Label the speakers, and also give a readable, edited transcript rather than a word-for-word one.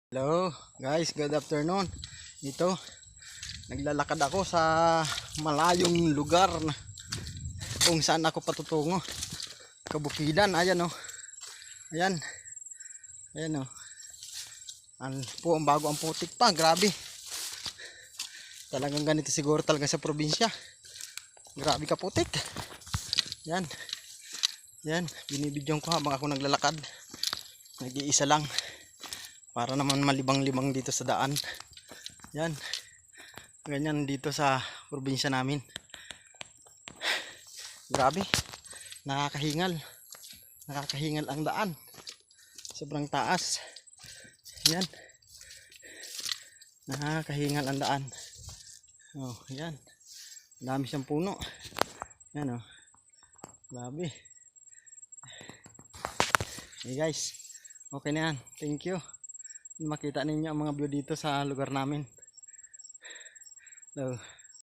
Speaker 1: Hello guys, good afternoon. Ito, naglalakad ako sa malayong lugar na kung saan ako patutungo. Kabukidan, ayan oh. Ayan. Ayan oh. Ang bago ang putik pa, grabe. Talagang ganito siguro talaga sa probinsya. Grabe ka putik. Yan. Yan, binibidyon ko habang ako naglalakad. Nag-iisa lang. Para naman malibang-libang dito sa daan. Yan. Ganyan dito sa probinsya namin. Grabe. Nakakahingal. Nakakahingal ang daan. Sobrang taas. Yan. Nakakahingal ang daan. Oh, yan. Dami siyang puno. Yan oh. Grabe. Hey guys. Okay na yan. Thank you. Makita ninyo ang mga view dito sa lugar namin. So,